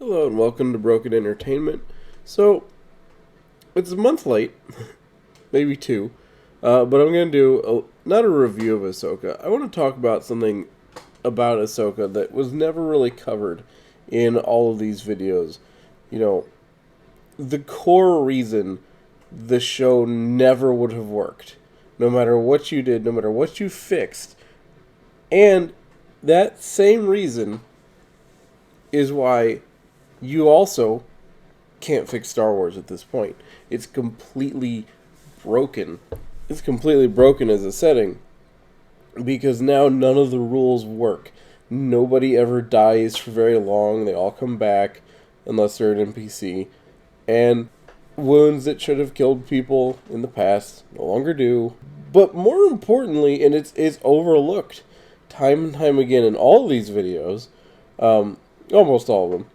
Hello and welcome to Broken Entertainment. So, it's a month late, maybe two, but I'm going to do not a review of Ahsoka. I want to talk about something about Ahsoka that was never really covered in all of these videos. You know, the core reason the show never would have worked, no matter what you did, no matter what you fixed, and that same reason is why you also can't fix Star Wars at this point. It's completely broken. It's completely broken as a setting because now none of the rules work. Nobody ever dies for very long. They all come back unless they're an NPC. And wounds that should have killed people in the past no longer do. But more importantly, and it's overlooked time and time again in all of these videos, almost all of them,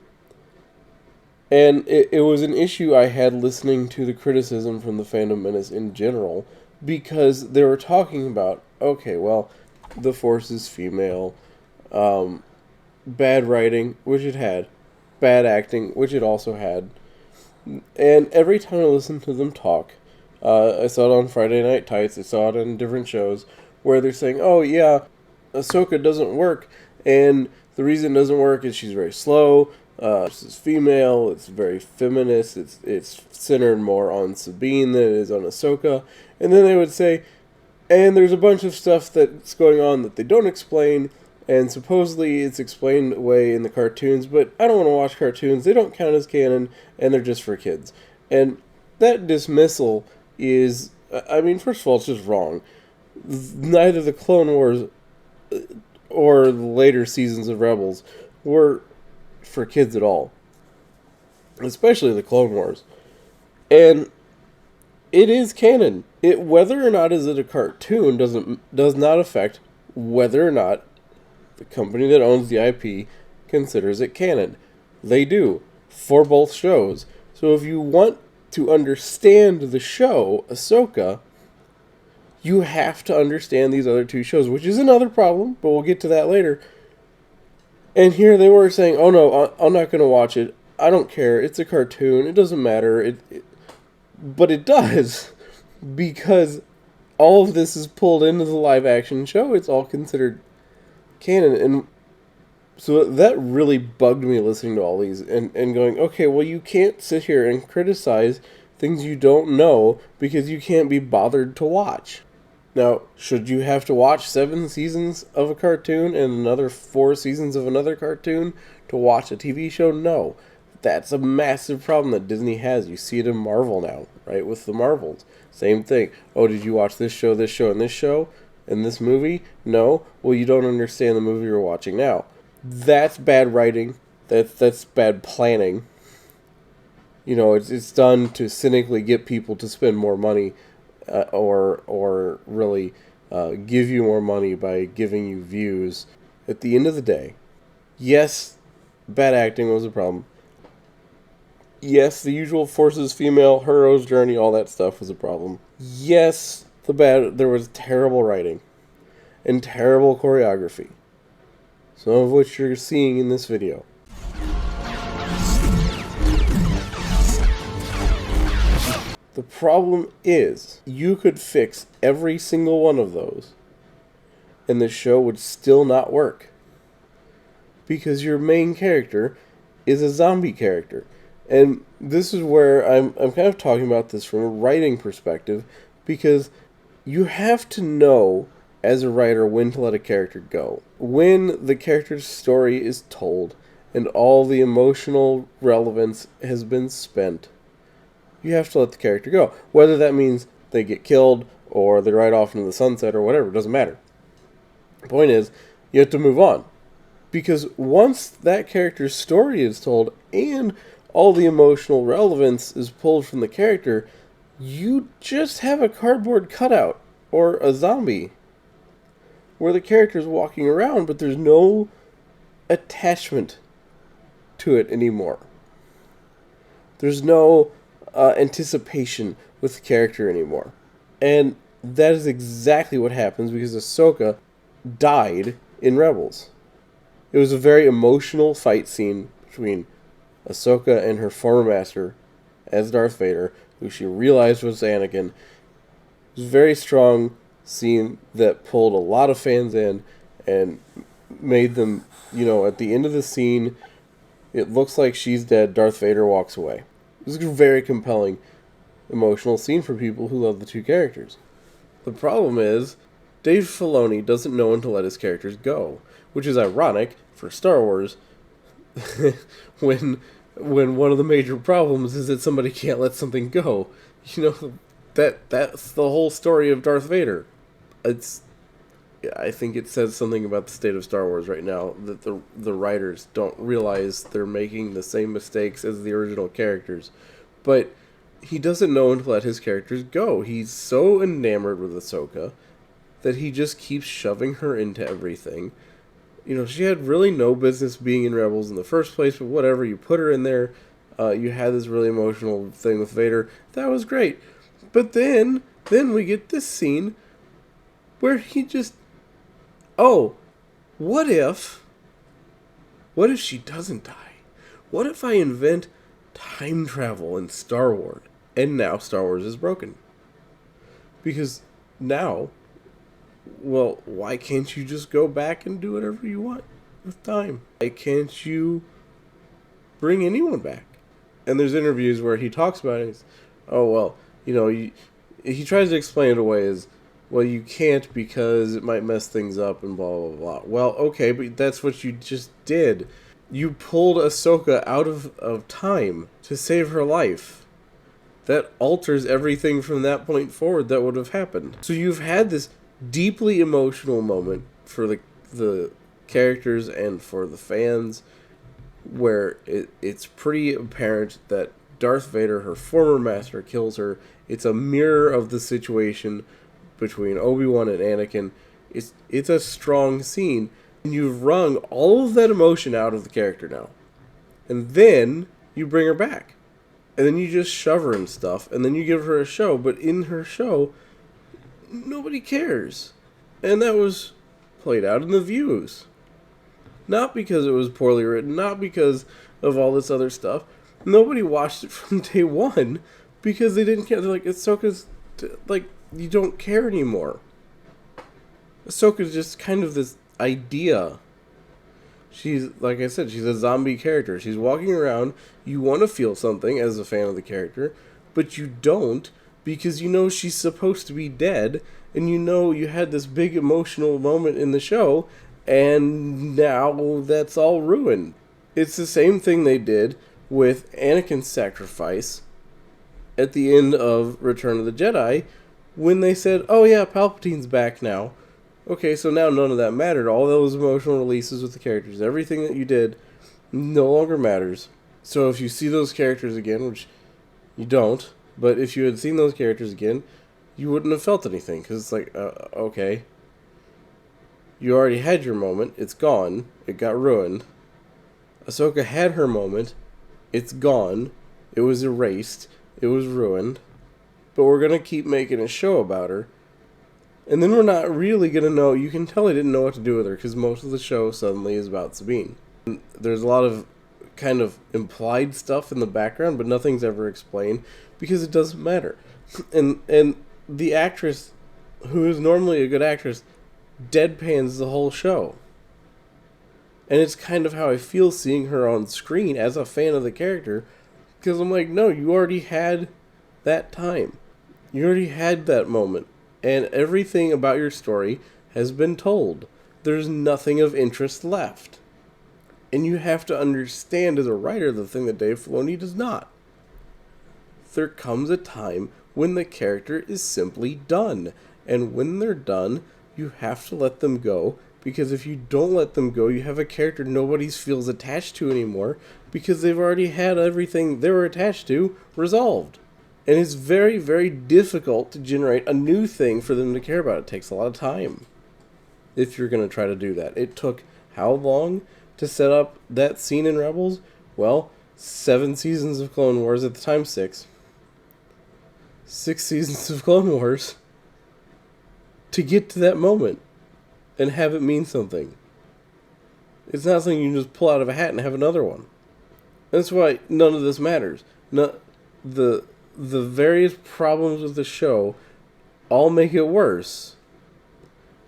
and it was an issue I had listening to the criticism from the Fandom Menace in general, because they were talking about, okay, well, the Force is female, bad writing, which it had, bad acting, which it also had, and every time I listened to them talk, I saw it on Friday Night Tights, I saw it on different shows, where they're saying, oh yeah, Ahsoka doesn't work, and the reason it doesn't work is she's very slow, this is female, it's very feminist, it's centered more on Sabine than it is on Ahsoka, and then they would say, and there's a bunch of stuff that's going on that they don't explain, and supposedly it's explained away in the cartoons, but I don't want to watch cartoons, they don't count as canon, and they're just for kids. And that dismissal is, I mean, first of all, it's just wrong. Neither the Clone Wars or the later seasons of Rebels were for kids at all, especially the Clone Wars. And it is canon. Whether or not is it a cartoon does not affect whether or not the company that owns the IP considers it canon. They do for both shows. So if you want to understand the show Ahsoka, you have to understand these other two shows, which is another problem, but we'll get to that later. And here they were saying, oh no, I'm not going to watch it. I don't care. It's a cartoon. It doesn't matter. But it does. Because all of this is pulled into the live action show. It's all considered canon. And so that really bugged me listening to all these. And going, okay, well you can't sit here and criticize things you don't know because you can't be bothered to watch. Now, should you have to watch 7 seasons of a cartoon and another 4 seasons of another cartoon to watch a TV show? No. That's a massive problem that Disney has. You see it in Marvel now, right? With the Marvels. Same thing. Oh, did you watch this show, and this show, and this movie? No? Well, you don't understand the movie you're watching now. That's bad writing. That's bad planning. You know, it's done to cynically get people to spend more money or really give you more money by giving you views. At the end of the day, yes, bad acting was a problem. Yes, the usual Force's female, hero's journey, all that stuff was a problem. Yes, there was terrible writing and terrible choreography, some of which you're seeing in this video. The problem is, you could fix every single one of those, and the show would still not work. Because your main character is a zombie character. And this is where I'm kind of talking about this from a writing perspective, because you have to know, as a writer, when to let a character go. When the character's story is told, and all the emotional relevance has been spent, you have to let the character go. Whether that means they get killed, or they ride off into the sunset, or whatever, it doesn't matter. The point is, you have to move on. Because once that character's story is told, and all the emotional relevance is pulled from the character, you just have a cardboard cutout, or a zombie, where the character's walking around, but there's no attachment to it anymore. There's no anticipation with the character anymore. And that is exactly what happens because Ahsoka died in Rebels. It was a very emotional fight scene between Ahsoka and her former master as Darth Vader, who she realized was Anakin. It was a very strong scene that pulled a lot of fans in and made them, at the end of the scene, it looks like she's dead. Darth Vader walks away. It was a very compelling, emotional scene for people who love the two characters. The problem is, Dave Filoni doesn't know when to let his characters go, which is ironic for Star Wars when one of the major problems is that somebody can't let something go. That's the whole story of Darth Vader. I think it says something about the state of Star Wars right now, that the writers don't realize they're making the same mistakes as the original characters. But he doesn't know when to let his characters go. He's so enamored with Ahsoka that he just keeps shoving her into everything. She had really no business being in Rebels in the first place, but whatever, you put her in there. You had this really emotional thing with Vader. That was great. But then we get this scene where he just... Oh, what if she doesn't die? What if I invent time travel in Star Wars? And now Star Wars is broken. Because now... Well, why can't you just go back and do whatever you want with time? Why can't you bring anyone back? And there's interviews where he talks about it. He tries to explain it away as, well, you can't because it might mess things up and blah, blah, blah. Well, okay, but that's what you just did. You pulled Ahsoka out of time to save her life. That alters everything from that point forward that would have happened. So you've had this deeply emotional moment for the characters and for the fans, where it's pretty apparent that Darth Vader, her former master, kills her. It's a mirror of the situation between Obi-Wan and Anakin. It's a strong scene, and you've wrung all of that emotion out of the character now, and then you bring her back, and then you just shove her and stuff, and then you give her a show. But in her show, nobody cares. And that was played out in the views. Not because it was poorly written, not because of all this other stuff. Nobody watched it from day one because they didn't care. They're like, Ahsoka's, you don't care anymore. Ahsoka's just kind of this idea. She's, like I said, she's a zombie character. She's walking around. You want to feel something as a fan of the character, but you don't, because she's supposed to be dead, and you had this big emotional moment in the show, and now that's all ruined. It's the same thing they did with Anakin's sacrifice at the end of Return of the Jedi, when they said, oh yeah, Palpatine's back now. Okay, so now none of that mattered. All those emotional releases with the characters, everything that you did, no longer matters. So if you see those characters again, which you don't, but if you had seen those characters again, you wouldn't have felt anything. Because it's like, okay. You already had your moment. It's gone. It got ruined. Ahsoka had her moment. It's gone. It was erased. It was ruined. But we're going to keep making a show about her. And then we're not really going to know. You can tell I didn't know what to do with her, because most of the show suddenly is about Sabine. And there's a lot of kind of implied stuff in the background, but nothing's ever explained, because it doesn't matter. And the actress, who is normally a good actress, deadpans the whole show. And it's kind of how I feel seeing her on screen as a fan of the character, because I'm like, no, you already had that time. You already had that moment. And everything about your story has been told. There's nothing of interest left. And you have to understand as a writer the thing that Dave Filoni does not. There comes a time when the character is simply done. And when they're done, you have to let them go. Because if you don't let them go, you have a character nobody feels attached to anymore, because they've already had everything they were attached to resolved. And it's very, very difficult to generate a new thing for them to care about. It takes a lot of time if you're going to try to do that. It took how long to set up that scene in Rebels? Well, 7 seasons of Clone Wars, at the time 6. 6 seasons of Clone Wars to get to that moment and have it mean something. It's not something you can just pull out of a hat and have another one. That's why none of this matters. No, the various problems with the show all make it worse.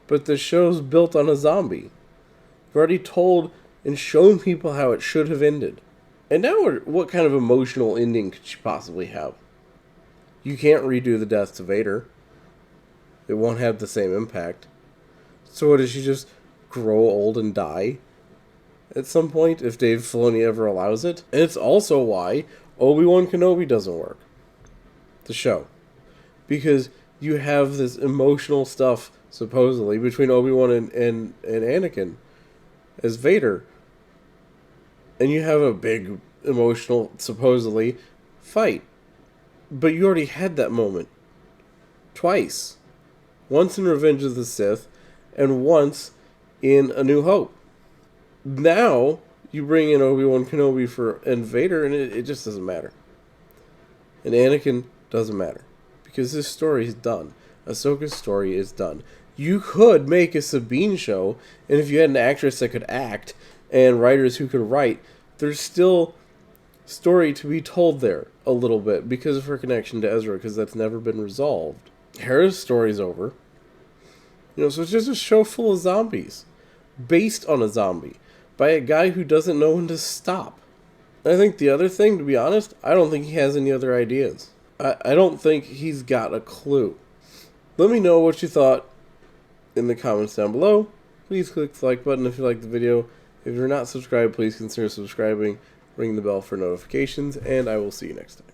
But the show's built on a zombie. You've already told and shown people how it should have ended. And now what kind of emotional ending could she possibly have? You can't redo the death to Vader. It won't have the same impact. So what, does she just grow old and die at some point if Dave Filoni ever allows it? And it's also why Obi-Wan Kenobi doesn't work. The show. Because you have this emotional stuff, supposedly, between Obi-Wan and Anakin as Vader. And you have a big emotional, supposedly, fight. But you already had that moment. Twice. Once in Revenge of the Sith, and once in A New Hope. Now, you bring in Obi-Wan Kenobi and Vader, and it just doesn't matter. And Anakin doesn't matter. Because this story is done. Ahsoka's story is done. You could make a Sabine show, and if you had an actress that could act, and writers who could write, there's still story to be told there a little bit, because of her connection to Ezra, because that's never been resolved. Hera's story's over. So it's just a show full of zombies. Based on a zombie. By a guy who doesn't know when to stop. I think the other thing, to be honest, I don't think he has any other ideas. I don't think he's got a clue. Let me know what you thought in the comments down below. Please click the like button if you liked the video. If you're not subscribed, please consider subscribing. Ring the bell for notifications, and I will see you next time.